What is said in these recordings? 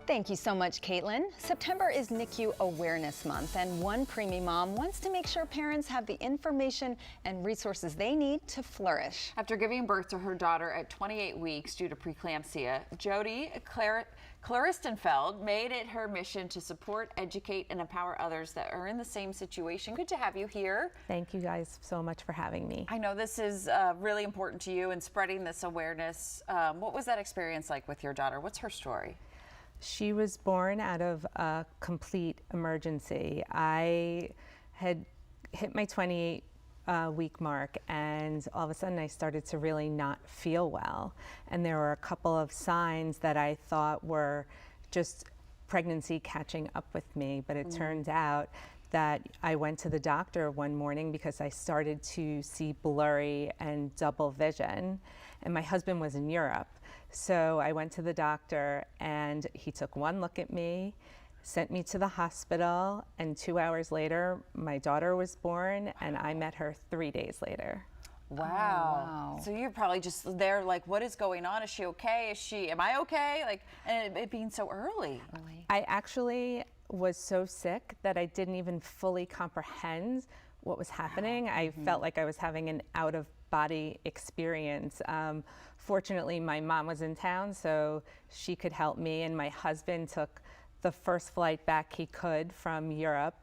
Thank you so much, Caitlin. September is NICU Awareness Month, and one preemie mom wants to make sure parents have the information and resources they need to flourish. After giving birth to her daughter at 28 weeks due to preeclampsia, Jodi Klaristenfeld made it her mission to support, educate, and empower others that are in the same situation. Good to have you here. Thank you guys so much for having me. I know this is really important to you and spreading this awareness. What was that experience like with your daughter? What's her story? She was born out of a complete emergency. I had hit my 28-week mark, and all of a sudden I started to really not feel well. And there were a couple of signs that I thought were just pregnancy catching up with me, but it turned out that I went to the doctor one morning because I started to see blurry and double vision, and my husband was in Europe. So I went to the doctor and he took one look at me, sent me to the hospital, and 2 hours later my daughter was born, and I met her 3 days later. Wow. Oh, wow. So you're probably just there like, what is going on? Is she okay? Am I okay? Like, and it being so early. I actually was so sick that I didn't even fully comprehend what was happening. I felt like I was having an out-of-body experience. Fortunately, my mom was in town, so she could help me, and my husband took the first flight back he could from Europe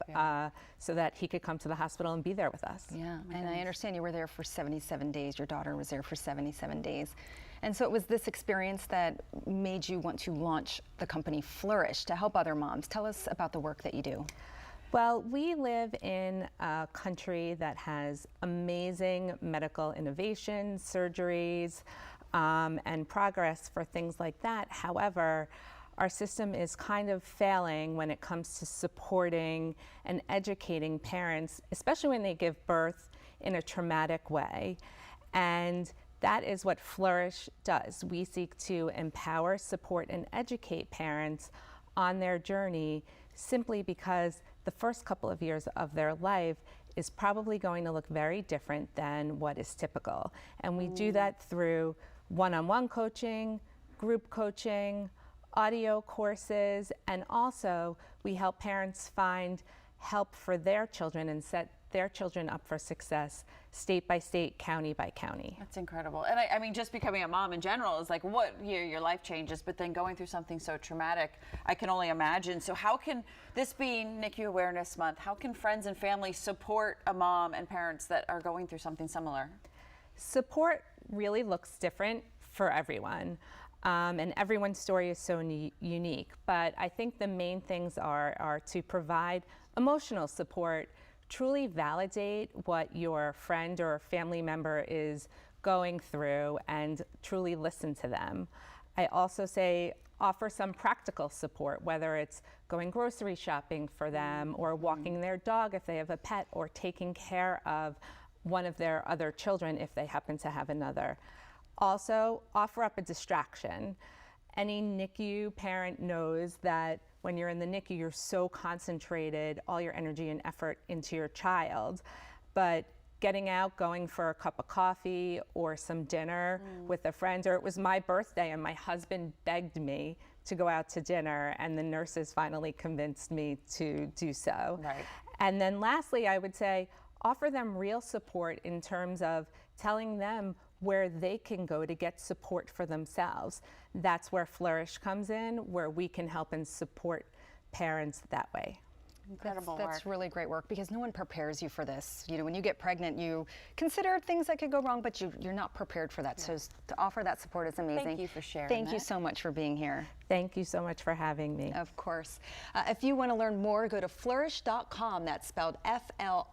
so that he could come to the hospital and be there with us. Yeah, and I understand you were there for 77 days. Your daughter was there for 77 days. And so it was this experience that made you want to launch the company FLRRiSH to help other moms. Tell us about the work that you do. Well, we live in a country that has amazing medical innovation, surgeries, and progress for things like that. However, our system is kind of failing when it comes to supporting and educating parents, especially when they give birth in a traumatic way. And that is what FLRRiSH does. We seek to empower, support, and educate parents on their journey, simply because the first couple of years of their life is probably going to look very different than what is typical. And we do that through one-on-one coaching, group coaching, audio courses, and also we help parents find help for their children and set their children up for success state by state, county by county. That's incredible. And I mean, just becoming a mom in general is like, what your life changes, but then going through something so traumatic, I can only imagine. So how can, this being NICU Awareness Month, how can friends and family support a mom and parents that are going through something similar? Support really looks different for everyone. And everyone's story is so unique, but I think the main things are to provide emotional support, truly validate what your friend or family member is going through, and truly listen to them. I also say offer some practical support, whether it's going grocery shopping for them, or walking their dog if they have a pet, or taking care of one of their other children if they happen to have another. Also, offer up a distraction. Any NICU parent knows that when you're in the NICU, you're so concentrated, all your energy and effort into your child. But getting out, going for a cup of coffee or some dinner with a friend, or it was my birthday and my husband begged me to go out to dinner, and the nurses finally convinced me to do so. Right. And then lastly, I would say, offer them real support in terms of telling them where they can go to get support for themselves. That's where FLRRiSH comes in, where we can help and support parents that way. Incredible That's work. really great work, because no one prepares you for this. You know, when you get pregnant, you consider things that could go wrong, but you're not prepared for that. So to offer that support is amazing. Thank you for sharing Thank you that. so much for being here. Thank you so much for having me. Of course. If you want to learn more, go to FLRRiSH.com. That's spelled FLRRISH.